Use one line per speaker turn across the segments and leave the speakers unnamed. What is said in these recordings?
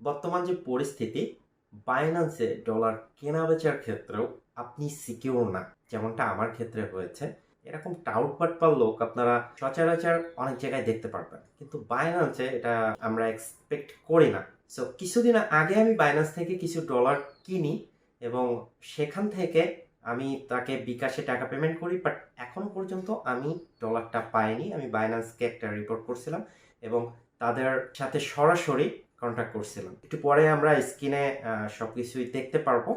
বর্তমান যে পরিস্থিতি, বাইন্যান্সে ডলার কেনা-বেচার ক্ষেত্রেও আপনি সিকিউর না। যেমনটা আমার ক্ষেত্রে হয়েছে। এরকম টাউট-বাটপার লোক আপনারা সচরাচর অনেক জায়গায় দেখতে পারবেন। কিন্তু বাইন্যান্সে এটা আমরা এক্সপেক্ট করি না। সো কিছুদিন আগে আমি বাইন্যান্স থেকে কিছু ডলার কিনি এবং সেখান থেকে আমি তাকে বিকাশে টাকা পেমেন্ট করি। বাট এখনো পর্যন্ত আমি ডলারটা পাইনি। আমি বাইন্যান্সকে একটা রিপোর্ট করছিলাম এবং তাদের সাথে সরাসরি কন্ট্যাক্ট করছিলাম। একটু পরে আমরা স্ক্রিনে সবকিছুই দেখতে পারবো।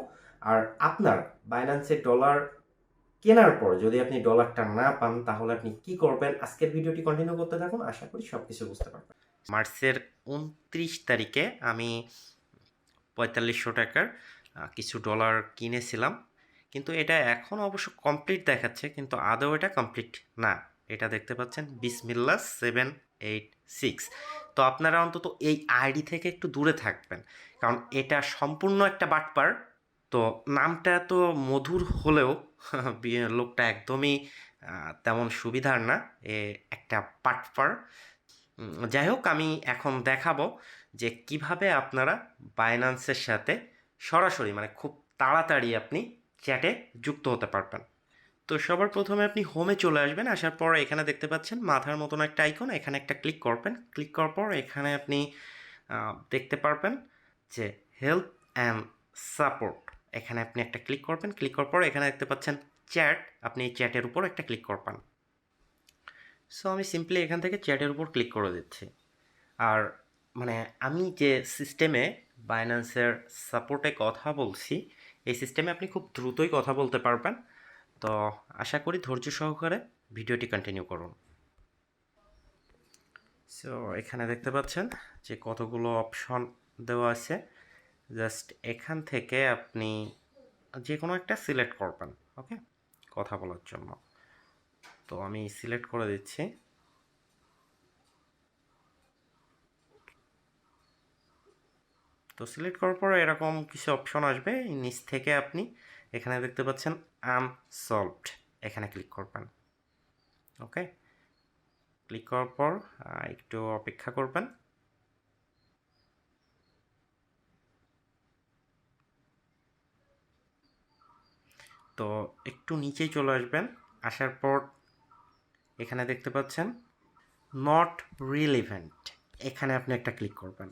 আর আপনার বাইন্যান্সে ডলার কেনার পর যদি আপনি ডলারটা না পান তাহলে আপনি কি করবেন? আজকের ভিডিওটি কন্টিনিউ করতে থাকুন। আশা করি সবকিছু বুঝতে পারবেন। মার্চের 29 তারিখে আমি 4500 টাকার কিছু ডলার কিনেছিলাম। কিন্তু এটা এখন অবশ্য কমপ্লিট দেখাচ্ছে, কিন্তু আদৌ এটা কমপ্লিট না। এটা দেখতে পাচ্ছেন বিসমিল্লাহ 786। তো আপনারা অন্তত এই আইডি থেকে একটু দূরে থাকবেন, কারণ এটা সম্পূর্ণ একটা বাটপার। তো নামটা তো মধুর হলেও লোকটা একদমই তেমন সুবিধার না। এ একটা বাটপার। যাই হোক, আমি এখন দেখাবো যে কিভাবে আপনারা বাইন্যান্সের সাথে সরাসরি মানে খুব তাড়াতাড়ি আপনি চ্যাটে যুক্ত হতে পারবেন। তো সবার প্রথমে আপনি হোমে চলে আসবেন। আসার পর এখানে দেখতে পাচ্ছেন মাথার মতন একটা আইকন, এখানে একটা ক্লিক করবেন। ক্লিক করার পর এখানে আপনি দেখতে পারবেন যে হেল্প অ্যান্ড সাপোর্ট, এখানে আপনি একটা ক্লিক করবেন। ক্লিক করার পর এখানে দেখতে পাচ্ছেন চ্যাট, আপনি এই চ্যাটের উপর একটা ক্লিক করবেন। সো আমি সিম্পলি এখান থেকে চ্যাটের উপর ক্লিক করে দিচ্ছি। আর মানে আমি যে সিস্টেমে বাইন্যান্সের সাপোর্টে কথা বলছি, এই সিস্টেমে আপনি খুব দ্রুতই কথা বলতে পারবেন। তো আশা করি ধৈর্য সহকারে ভিডিওটি কন্টিনিউ করুন। সো এখানে দেখতে পাচ্ছেন যে কতগুলো অপশন দেওয়া আছে। জাস্ট এখান থেকে আপনি যে কোনো একটা সিলেক্ট করবেন, ওকে, কথা বলার জন্য। তো আমি সিলেক্ট করে দিচ্ছি। তো সিলেক্ট করার পর এরকম কিছু অপশন আসবে। নিচ থেকে আপনি এখানে দেখতে পাচ্ছেন আনসলভড, এখানে ক্লিক করবেন। ওকে, ক্লিক করার পর একটু অপেক্ষা করবেন। তো একটু নিচেই চলে আসবেন। আসার পর এখানে দেখতে পাচ্ছেন নট রিলিভেন্ট, এখানে আপনি একটা ক্লিক করবেন।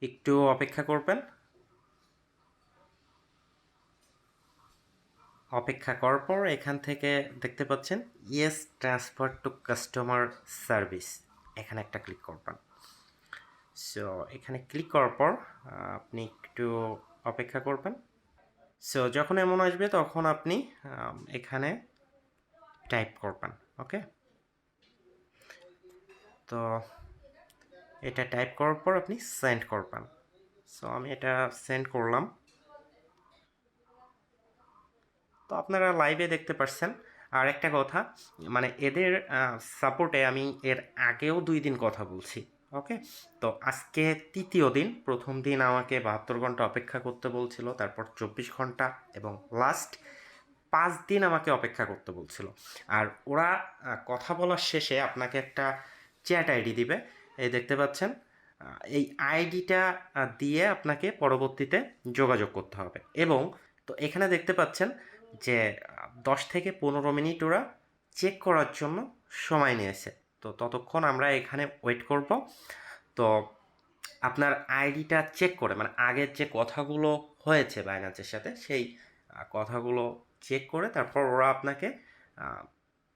একটু অপেক্ষা করবেন। অপেক্ষা করার পর এখান থেকে দেখতে পাচ্ছেন yes transfer to customer service, এখানে একটা ক্লিক করবেন। সো এখানে ক্লিক করার পর আপনি একটু অপেক্ষা করবেন। সো যখন এমন আসবে তখন আপনি এখানে টাইপ করবেন। ওকে, তো এটা টাইপ করার পর আপনি সেন্ড করবেন। সো আমি এটা সেন্ড করলাম। তো আপনারা লাইভে দেখতে পাচ্ছেন। আর একটা কথা, মানে এদের সাপোর্টে আমি এর আগেও 2 দিন কথা বলছি। ওকে, তো আজকে তৃতীয় দিন। প্রথম দিন আমাকে 72 ঘন্টা অপেক্ষা করতে বলছিল, তারপর 24 ঘন্টা এবং লাস্ট 5 দিন আমাকে অপেক্ষা করতে বলছিল। আর ওরা কথা বলার শেষে আপনাকে একটা চ্যাট আইডি দিবে, এই দেখতে পাচ্ছেন। এই আইডিটা দিয়ে আপনাকে পরবর্তীতে যোগাযোগ করতে হবে। এবং তো এখানে দেখতে পাচ্ছেন যে 10 থেকে 15 মিনিট ওরা চেক করার জন্য সময় নিয়েছে। তো ততক্ষণ আমরা এখানে ওয়েট করব। তো আপনার আইডিটা চেক করে, মানে আগের যে কথাগুলো হয়েছে বাইন্যান্সের সাথে, সেই কথাগুলো চেক করে তারপর ওরা আপনাকে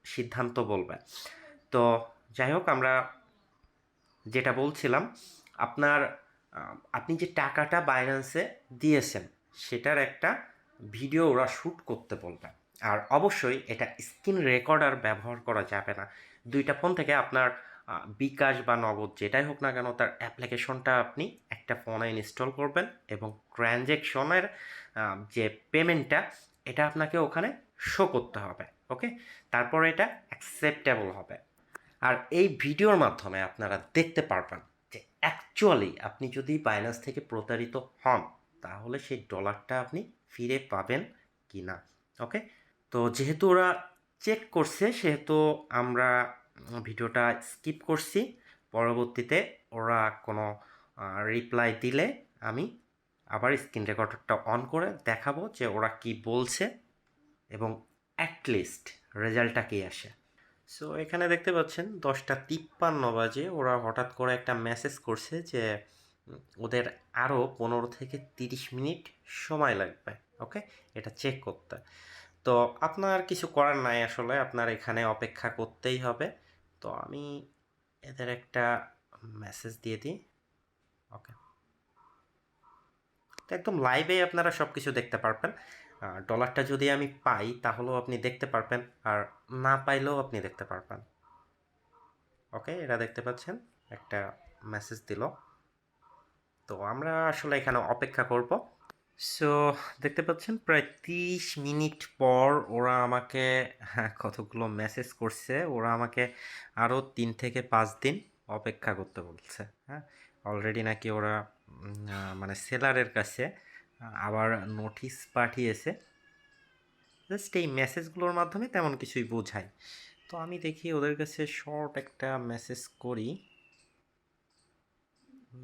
সিদ্ধান্ত বলবে। তো যাই হোক, আমরা যেটা বলছিলাম, আপনার আপনি যে টাকাটা বাইন্যান্সে দিয়েছেন সেটার একটা ভিডিও ওরা শ্যুট করতে বলবে। আর অবশ্যই এটা স্ক্রিন রেকর্ডার ব্যবহার করা যাবে না। 2টা ফোন থেকে আপনার বিকাশ বা নগদ যেটাই হোক না কেন, তার অ্যাপ্লিকেশনটা আপনি একটা ফোনে ইনস্টল করবেন এবং ট্রানজ্যাকশনের যে পেমেন্টটা, এটা আপনাকে ওখানে শো করতে হবে। ওকে, তারপর এটা অ্যাকসেপ্টেবল হবে। আর এই ভিডিওর মাধ্যমে আপনারা দেখতে পারবেন যে অ্যাকচুয়ালি আপনি যদি বাইন্যান্স থেকে প্রতারিত হন তাহলে সেই ডলারটা আপনি ফিরে পাবেন কি না। ওকে, তো যেহেতু ওরা চেক করছে সেহেতু আমরা ভিডিওটা স্কিপ করছি। পরবর্তীতে ওরা কোনো রিপ্লাই দিলে আমি আবার স্ক্রিন রেকর্ডারটা অন করে দেখাবো যে ওরা কি বলছে এবং অ্যাটলিস্ট রেজাল্টটা কী আসে। সো এখানে দেখতে পাচ্ছেন 10:53 বাজে ওরা হঠাৎ করে একটা মেসেজ করছে যে ওদের আরও 15 থেকে 30 মিনিট সময় লাগবে, ওকে, এটা চেক করতে। তো আপনার কিছু করার নাই, আসলে আপনার এখানে অপেক্ষা করতেই হবে। তো আমি এদের একটা মেসেজ দিয়ে দিই, ওকে। তো একদম লাইভেই আপনারা সব কিছু দেখতে পারবেন। ডলারটা যদি আমি পাই তাহলেও আপনি দেখতে পারবেন, আর না পাইলেও আপনি দেখতে পারবেন, ওকে। এটা দেখতে পাচ্ছেন একটা মেসেজ দিল। তো আমরা আসলে এখানে অপেক্ষা করব। সো দেখতে পাচ্ছেন প্রায় 30 মিনিট পর ওরা আমাকে কতগুলো মেসেজ করছে। ওরা আমাকে আরও 3 থেকে 5 দিন অপেক্ষা করতে বলছে। হ্যাঁ, অলরেডি নাকি ওরা মানে সেলারের কাছে আবার নোটিশ পাঠিয়েছে। জাস্ট এই মেসেজগুলোর মাধ্যমে তেমন কিছুই বোঝায়। তো আমি দেখি ওদের কাছে শর্ট একটা মেসেজ করি,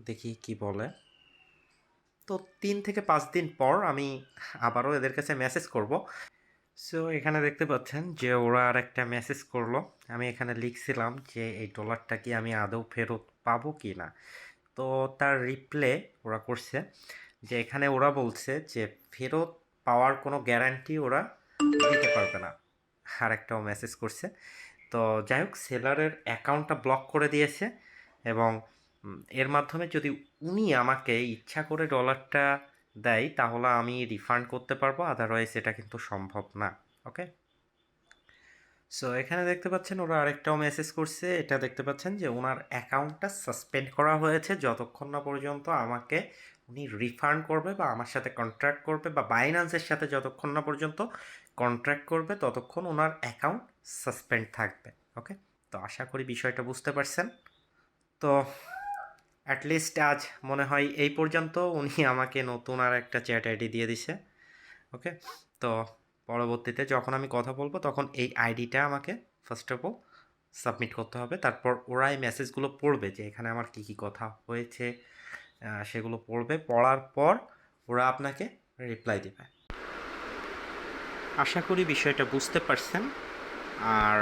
দেখি কি বলে। তো 3 থেকে 5 দিন পর আমি আবারও এদের কাছে মেসেজ করব। সো এখানে দেখতে পাচ্ছেন যে ওরা আর একটা মেসেজ করলো। আমি এখানে লিখছিলাম যে এই ডলারটা কি আমি আদৌ ফেরত পাবো কি না। তো তার রিপ্লে ওরা করছে যে এখানে ওরা বলছে যে ফেরত পাওয়ার কোনো গ্যারান্টি ওরা দিতে পারবে না। আর একটাও মেসেজ করছে। তো যাই হোক, সেলারের অ্যাকাউন্টটা ব্লক করে দিয়েছে এবং এর মাধ্যমে যদি উনি আমাকে ইচ্ছা করে ডলারটা দেয় তাহলে আমি রিফান্ড করতে পারবো, আদারওয়াইজ এটা কিন্তু সম্ভব না, ওকে। সো এখানে দেখতে পাচ্ছেন ওরা আরেকটাও মেসেজ করছে। এটা দেখতে পাচ্ছেন যে ওনার অ্যাকাউন্টটা সাসপেন্ড করা হয়েছে যতক্ষণ না পর্যন্ত আমাকে উনি রিফান্ড করবে বা আমার সাথে কন্ট্রাক্ট করবে বা বাইন্যান্সের সাথে যতক্ষণ না পর্যন্ত কন্ট্রাক্ট করবে ততক্ষণ ওনার অ্যাকাউন্ট সাসপেন্ড থাকবে, ওকে। তো আশা করি বিষয়টা বুঝতে পারছেন। তো অ্যাটলিস্ট আজ মনে হয় এই পর্যন্ত উনি আমাকে নতুন আর একটা চ্যাট আইডি দিয়ে দিছে, ওকে। তো পরবর্তীতে যখন আমি কথা বলবো তখন এই আইডিটা আমাকে ফার্স্ট অফ অল সাবমিট করতে হবে। তারপর ওরা এই মেসেজগুলো পড়বে যে এখানে আমার কী কী কথা হয়েছে, সেগুলো পড়বে। পড়ার পর ওরা আপনাকে রিপ্লাই দেবে। আশা করি বিষয়টা বুঝতে পারছেন। আর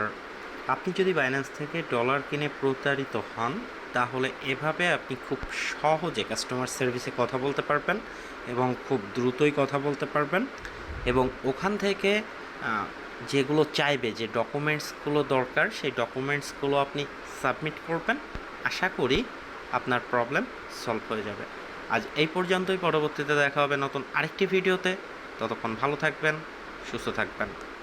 আপনি যদি বাইন্যান্স থেকে ডলার কিনে প্রতারিত হন তাহলে এভাবে আপনি খুব সহজে কাস্টমার সার্ভিসে কথা বলতে পারবেন এবং খুব দ্রুতই কথা বলতে পারবেন এবং ওখান থেকে যেগুলো চাইবে, যে ডকুমেন্টসগুলো দরকার, সেই ডকুমেন্টসগুলো আপনি সাবমিট করবেন। আশা করি আপনার প্রবলেম সলভ হয়ে যাবে। আজ এই পর্যন্তই, পরবর্তীতে দেখা হবে নতুন আরেকটি ভিডিওতে। ততক্ষণ ভালো থাকবেন, সুস্থ থাকবেন।